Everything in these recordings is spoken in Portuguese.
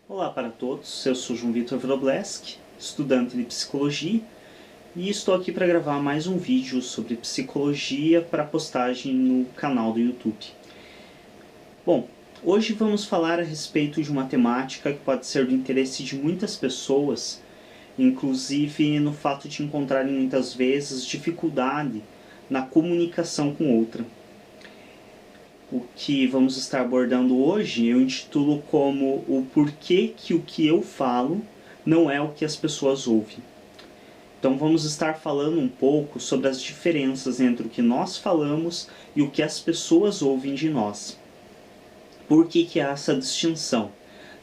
Olá para todos, eu sou João Vitor Wrobleski, estudante de Psicologia, e estou aqui para gravar mais um vídeo sobre Psicologia para postagem no canal do YouTube. Bom, hoje vamos falar a respeito de uma temática que pode ser do interesse de muitas pessoas, inclusive no fato de encontrarem muitas vezes dificuldade na comunicação com outra. O que vamos estar abordando hoje eu intitulo como o porquê que o que eu falo não é o que as pessoas ouvem. Então vamos estar falando um pouco sobre as diferenças entre o que nós falamos e o que as pessoas ouvem de nós. Por que há essa distinção?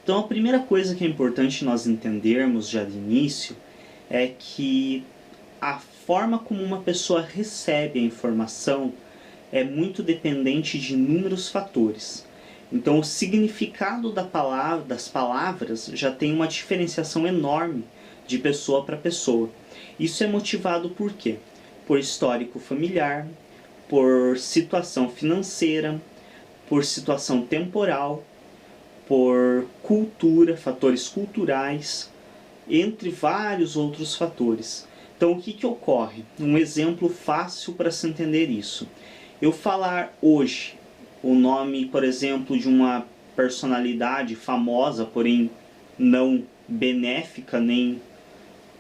Então a primeira coisa que é importante nós entendermos já de início é que a forma como uma pessoa recebe a informação é muito dependente de inúmeros fatores. Então o significado das palavras já tem uma diferenciação enorme de pessoa para pessoa. Isso é motivado por quê? Por histórico familiar, por situação financeira, por situação temporal, por cultura, fatores culturais, entre vários outros fatores. Então o que ocorre? Um exemplo fácil para se entender isso. Eu falar hoje o nome, por exemplo, de uma personalidade famosa, porém não benéfica nem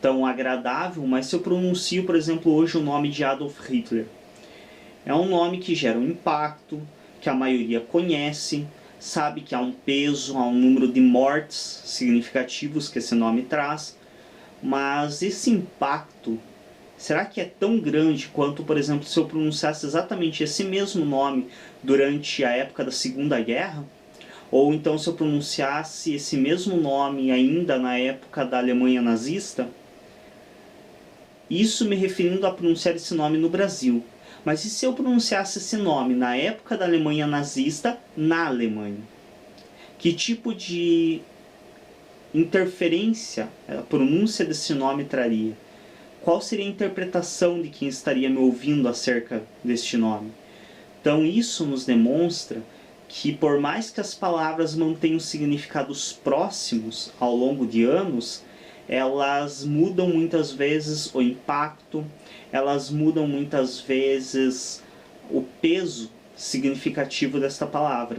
tão agradável, mas se eu pronuncio, por exemplo, hoje o nome de Adolf Hitler, é um nome que gera um impacto, que a maioria conhece, sabe que há um peso, há um número de mortes significativos que esse nome traz, mas esse impacto, será que é tão grande quanto, por exemplo, se eu pronunciasse exatamente esse mesmo nome durante a época da Segunda Guerra? Ou então se eu pronunciasse esse mesmo nome ainda na época da Alemanha nazista? Isso me referindo a pronunciar esse nome no Brasil. Mas e se eu pronunciasse esse nome na época da Alemanha nazista na Alemanha? Que tipo de interferência a pronúncia desse nome traria? Qual seria a interpretação de quem estaria me ouvindo acerca deste nome? Então isso nos demonstra que por mais que as palavras mantenham significados próximos ao longo de anos, elas mudam muitas vezes o impacto, elas mudam muitas vezes o peso significativo desta palavra.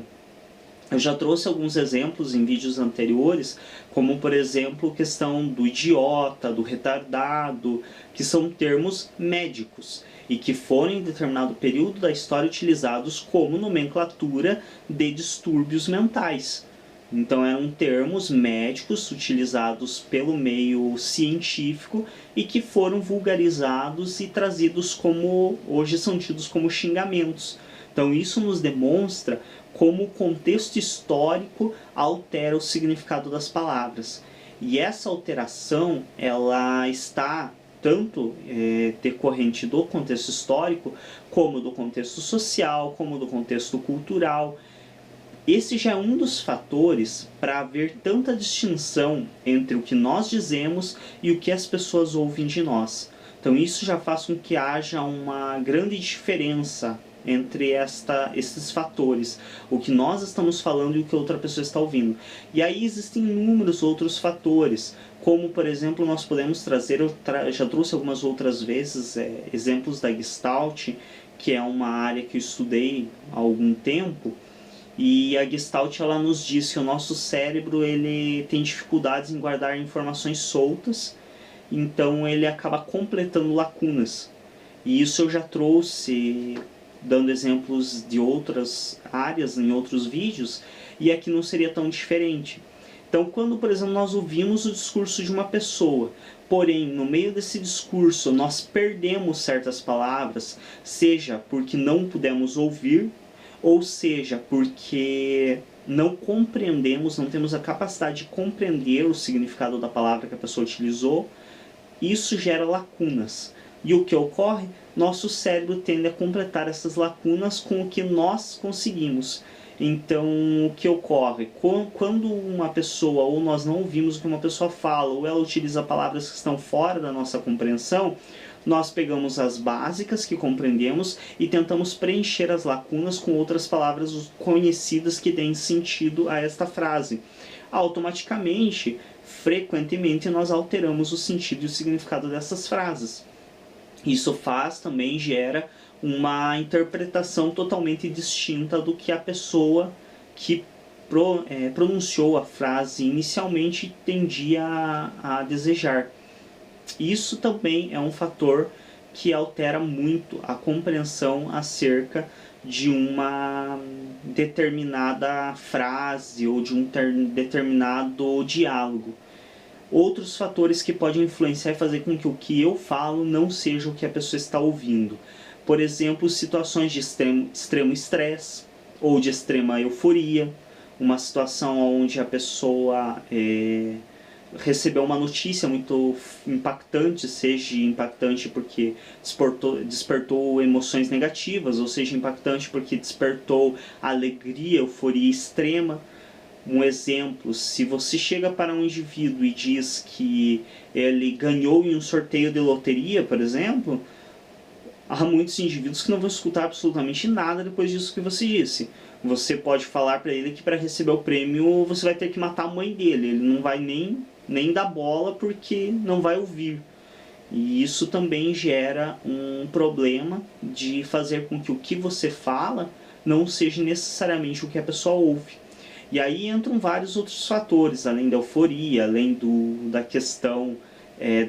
Eu já trouxe alguns exemplos em vídeos anteriores, como por exemplo a questão do idiota, do retardado, que são termos médicos e que foram em determinado período da história utilizados como nomenclatura de distúrbios mentais. Então eram termos médicos utilizados pelo meio científico e que foram vulgarizados e trazidos como, hoje são tidos como xingamentos. Então isso nos demonstra como o contexto histórico altera o significado das palavras. E essa alteração, ela está tanto decorrente do contexto histórico, como do contexto social, como do contexto cultural. Esse já é um dos fatores para haver tanta distinção entre o que nós dizemos e o que as pessoas ouvem de nós. Então isso já faz com que haja uma grande diferença entre esses fatores, o que nós estamos falando e o que outra pessoa está ouvindo. E aí existem inúmeros outros fatores, como por exemplo nós podemos trazer, já trouxe algumas outras vezes exemplos da Gestalt, que é uma área que eu estudei há algum tempo, e a Gestalt ela nos diz que o nosso cérebro ele tem dificuldades em guardar informações soltas, então ele acaba completando lacunas. E isso eu já trouxe dando exemplos de outras áreas em outros vídeos, e aqui não seria tão diferente. Então quando, por exemplo, nós ouvimos o discurso de uma pessoa, porém no meio desse discurso nós perdemos certas palavras, seja porque não pudemos ouvir, ou seja porque não compreendemos, não temos a capacidade de compreender o significado da palavra que a pessoa utilizou, isso gera lacunas. E o que ocorre? Nosso cérebro tende a completar essas lacunas com o que nós conseguimos. Então, o que ocorre? Quando uma pessoa, ou nós não ouvimos o que uma pessoa fala, ou ela utiliza palavras que estão fora da nossa compreensão, nós pegamos as básicas que compreendemos e tentamos preencher as lacunas com outras palavras conhecidas que deem sentido a esta frase. automaticamente, frequentemente, nós alteramos o sentido e o significado dessas frases. Isso também gera uma interpretação totalmente distinta do que a pessoa que pronunciou a frase inicialmente tendia a desejar. Isso também é um fator que altera muito a compreensão acerca de uma determinada frase ou de um determinado diálogo. Outros fatores que podem influenciar e fazer com que o que eu falo não seja o que a pessoa está ouvindo. Por exemplo, situações de extremo estresse ou de extrema euforia, uma situação onde a pessoa recebeu uma notícia muito impactante, seja impactante porque despertou emoções negativas, ou seja impactante porque despertou alegria, euforia extrema. Um exemplo, se você chega para um indivíduo e diz que ele ganhou em um sorteio de loteria, por exemplo, há muitos indivíduos que não vão escutar absolutamente nada depois disso que você disse. Você pode falar para ele que para receber o prêmio você vai ter que matar a mãe dele, ele não vai nem dar bola porque não vai ouvir. E isso também gera um problema de fazer com que o que você fala não seja necessariamente o que a pessoa ouve. E aí entram vários outros fatores, além da euforia, além da questão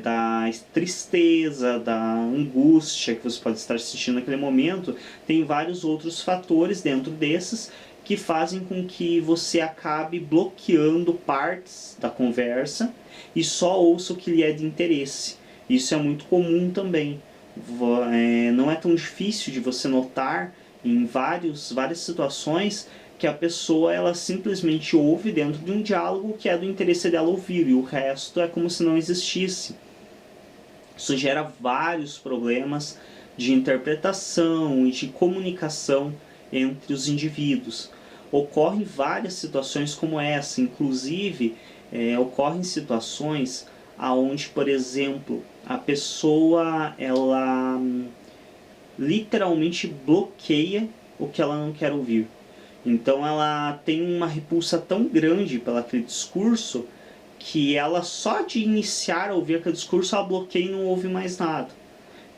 da tristeza, da angústia que você pode estar sentindo naquele momento. Tem vários outros fatores dentro desses que fazem com que você acabe bloqueando partes da conversa e só ouça o que lhe é de interesse. Isso é muito comum também. Não é tão difícil de você notar em várias situações que a pessoa ela simplesmente ouve dentro de um diálogo que é do interesse dela ouvir, e o resto é como se não existisse. Isso gera vários problemas de interpretação e de comunicação entre os indivíduos. Ocorrem várias situações como essa, inclusive ocorrem situações onde, por exemplo, a pessoa ela literalmente bloqueia o que ela não quer ouvir. Então ela tem uma repulsa tão grande pelo aquele discurso que ela só de iniciar a ouvir aquele discurso ela bloqueia e não ouve mais nada.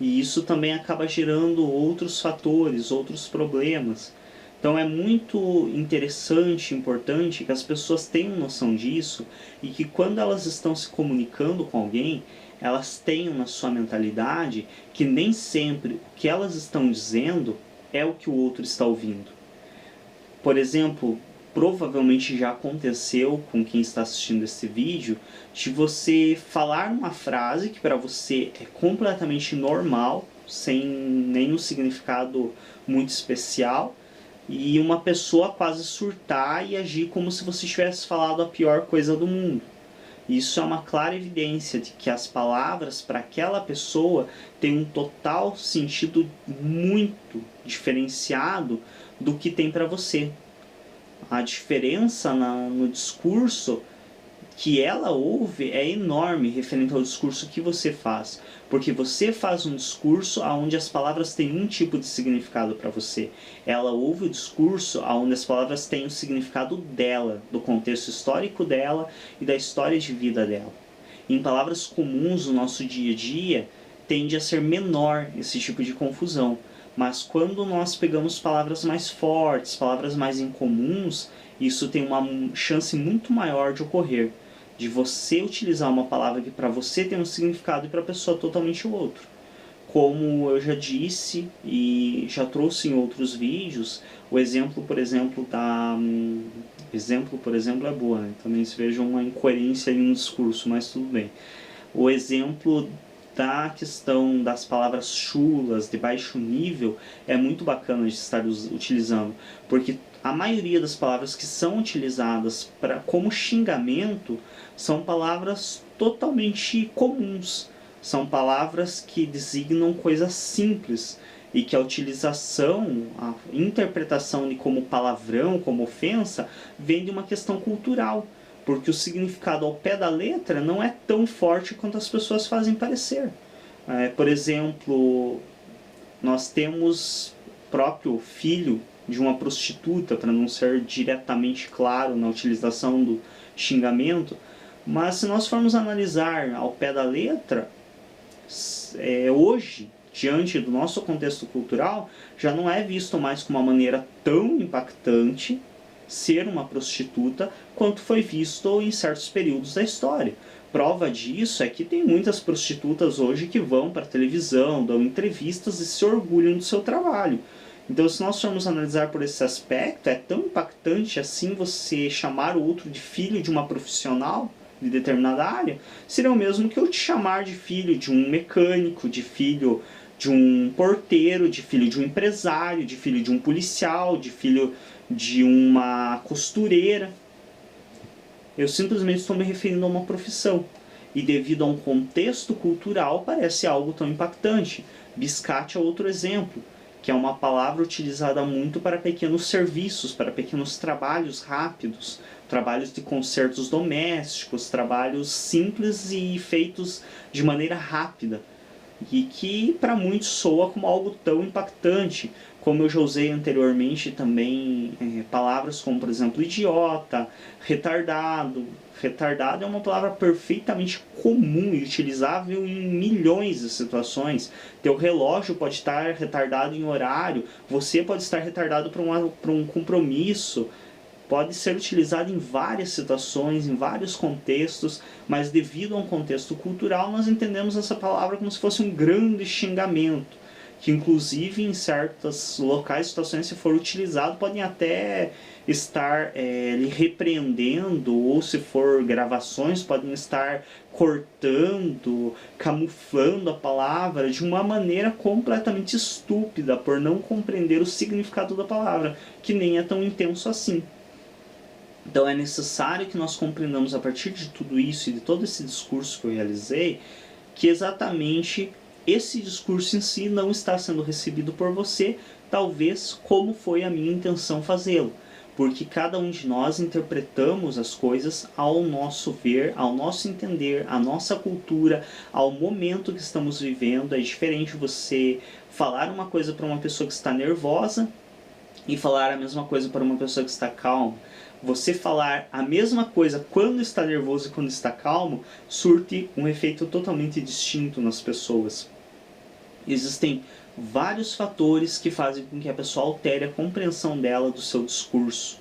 E isso também acaba gerando outros fatores, outros problemas. Então é muito interessante, importante que as pessoas tenham noção disso e que quando elas estão se comunicando com alguém, elas tenham na sua mentalidade que nem sempre o que elas estão dizendo é o que o outro está ouvindo. Por exemplo, provavelmente já aconteceu com quem está assistindo esse vídeo, de você falar uma frase que para você é completamente normal, sem nenhum significado muito especial, e uma pessoa quase surtar e agir como se você tivesse falado a pior coisa do mundo. Isso é uma clara evidência de que as palavras para aquela pessoa têm um total sentido muito diferenciado do que tem para você. A diferença no discurso que ela ouve é enorme referente ao discurso que você faz, porque você faz um discurso onde as palavras têm um tipo de significado para você. Ela ouve o discurso onde as palavras têm o significado dela, do contexto histórico dela e da história de vida dela. Em palavras comuns no nosso dia a dia, tende a ser menor esse tipo de confusão. Mas quando nós pegamos palavras mais fortes, palavras mais incomuns, isso tem uma chance muito maior de ocorrer. De você utilizar uma palavra que para você tem um significado e para a pessoa totalmente o outro. Como eu já disse e já trouxe em outros vídeos, o exemplo, por exemplo, é boa, né? Também se veja uma incoerência em um discurso, mas tudo bem. O exemplo da questão das palavras chulas, de baixo nível, é muito bacana de estar utilizando, porque a maioria das palavras que são utilizadas como xingamento são palavras totalmente comuns, são palavras que designam coisas simples e que a utilização, a interpretação de como palavrão, como ofensa, vem de uma questão cultural. Porque o significado ao pé da letra não é tão forte quanto as pessoas fazem parecer. Por exemplo, nós temos próprio filho de uma prostituta, para não ser diretamente claro na utilização do xingamento, mas se nós formos analisar ao pé da letra, hoje, diante do nosso contexto cultural, já não é visto mais como uma maneira tão impactante ser uma prostituta quanto foi visto em certos períodos da história. Prova disso é que tem muitas prostitutas hoje que vão para a televisão, dão entrevistas e se orgulham do seu trabalho. Então, se nós formos analisar por esse aspecto, é tão impactante assim você chamar o outro de filho de uma profissional de determinada área, seria o mesmo que eu te chamar de filho de um mecânico, de filho de um porteiro, de filho de um empresário, de filho de um policial, de filho de uma costureira. Eu simplesmente estou me referindo a uma profissão. E devido a um contexto cultural, parece algo tão impactante. Biscate é outro exemplo, que é uma palavra utilizada muito para pequenos serviços, para pequenos trabalhos rápidos, trabalhos de consertos domésticos, trabalhos simples e feitos de maneira rápida. E que para muitos soa como algo tão impactante, como eu já usei anteriormente também palavras como, por exemplo, idiota, retardado. Retardado é uma palavra perfeitamente comum e utilizável em milhões de situações. Teu relógio pode estar retardado em horário, você pode estar retardado para um compromisso. Pode ser utilizado em várias situações, em vários contextos, mas devido a um contexto cultural, nós entendemos essa palavra como se fosse um grande xingamento, que inclusive em certos locais, situações, se for utilizado, podem até estar lhe repreendendo, ou se for gravações, podem estar cortando, camuflando a palavra de uma maneira completamente estúpida, por não compreender o significado da palavra, que nem é tão intenso assim. Então é necessário que nós compreendamos a partir de tudo isso e de todo esse discurso que eu realizei, que exatamente esse discurso em si não está sendo recebido por você, talvez como foi a minha intenção fazê-lo. Porque cada um de nós interpretamos as coisas ao nosso ver, ao nosso entender, à nossa cultura, ao momento que estamos vivendo. É diferente você falar uma coisa para uma pessoa que está nervosa e falar a mesma coisa para uma pessoa que está calma. Você falar a mesma coisa quando está nervoso e quando está calmo, surte um efeito totalmente distinto nas pessoas. Existem vários fatores que fazem com que a pessoa altere a compreensão dela do seu discurso.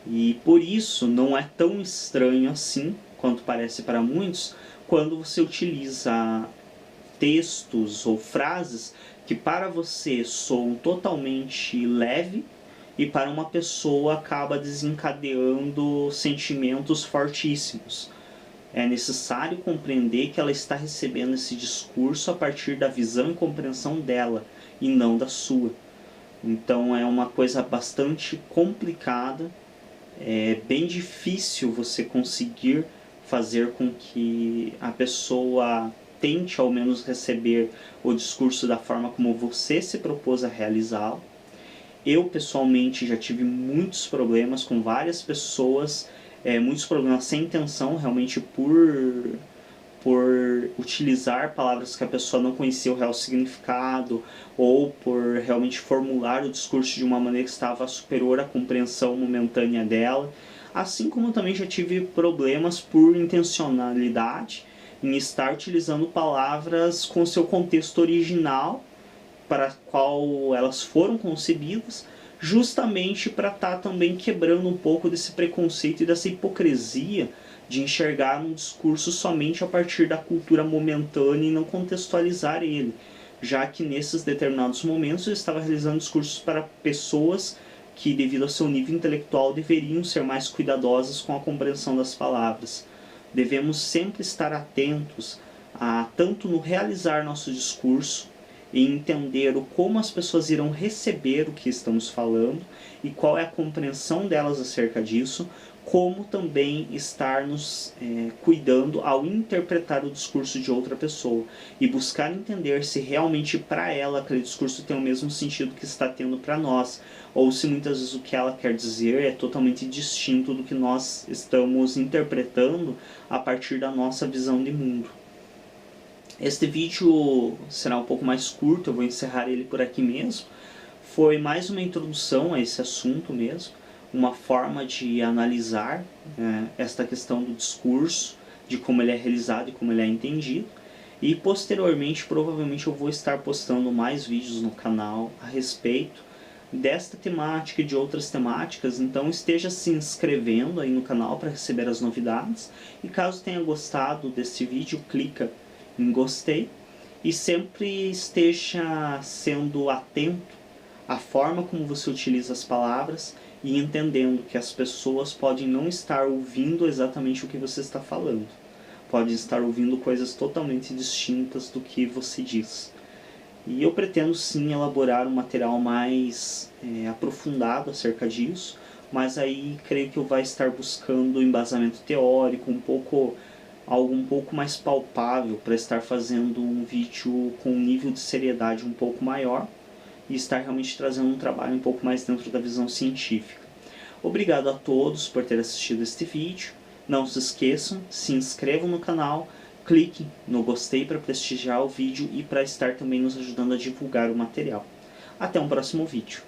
E por isso não é tão estranho assim, quanto parece para muitos, quando você utiliza textos ou frases que para você soam totalmente leve, e para uma pessoa acaba desencadeando sentimentos fortíssimos. É necessário compreender que ela está recebendo esse discurso a partir da visão e compreensão dela, e não da sua. Então é uma coisa bastante complicada, é bem difícil você conseguir fazer com que a pessoa tente ao menos receber o discurso da forma como você se propôs a realizá-lo. Eu, pessoalmente, já tive muitos problemas com várias pessoas, muitos problemas sem intenção, realmente por utilizar palavras que a pessoa não conhecia o real significado, ou por realmente formular o discurso de uma maneira que estava superior à compreensão momentânea dela. Assim como também já tive problemas por intencionalidade, em estar utilizando palavras com seu contexto original, para qual elas foram concebidas, justamente para estar também quebrando um pouco desse preconceito e dessa hipocrisia de enxergar um discurso somente a partir da cultura momentânea e não contextualizar ele, já que nesses determinados momentos eu estava realizando discursos para pessoas que, devido ao seu nível intelectual, deveriam ser mais cuidadosas com a compreensão das palavras. Devemos sempre estar atentos a tanto no realizar nosso discurso, e entender como as pessoas irão receber o que estamos falando e qual é a compreensão delas acerca disso, como também estar nos cuidando ao interpretar o discurso de outra pessoa e buscar entender se realmente para ela aquele discurso tem o mesmo sentido que está tendo para nós, ou se muitas vezes o que ela quer dizer é totalmente distinto do que nós estamos interpretando a partir da nossa visão de mundo. Este vídeo será um pouco mais curto, eu vou encerrar ele por aqui mesmo. Foi mais uma introdução a esse assunto mesmo, uma forma de analisar esta questão do discurso, de como ele é realizado e como ele é entendido. E posteriormente, provavelmente eu vou estar postando mais vídeos no canal a respeito desta temática e de outras temáticas, então esteja se inscrevendo aí no canal para receber as novidades. E caso tenha gostado desse vídeo, clica em gostei e sempre esteja sendo atento à forma como você utiliza as palavras e entendendo que as pessoas podem não estar ouvindo exatamente o que você está falando. Podem estar ouvindo coisas totalmente distintas do que você diz. E eu pretendo sim elaborar um material mais aprofundado acerca disso, mas aí creio que eu vou estar buscando embasamento teórico, algo um pouco mais palpável para estar fazendo um vídeo com um nível de seriedade um pouco maior e estar realmente trazendo um trabalho um pouco mais dentro da visão científica. Obrigado a todos por ter assistido este vídeo. Não se esqueçam, se inscrevam no canal, clique no gostei para prestigiar o vídeo e para estar também nos ajudando a divulgar o material. Até um próximo vídeo.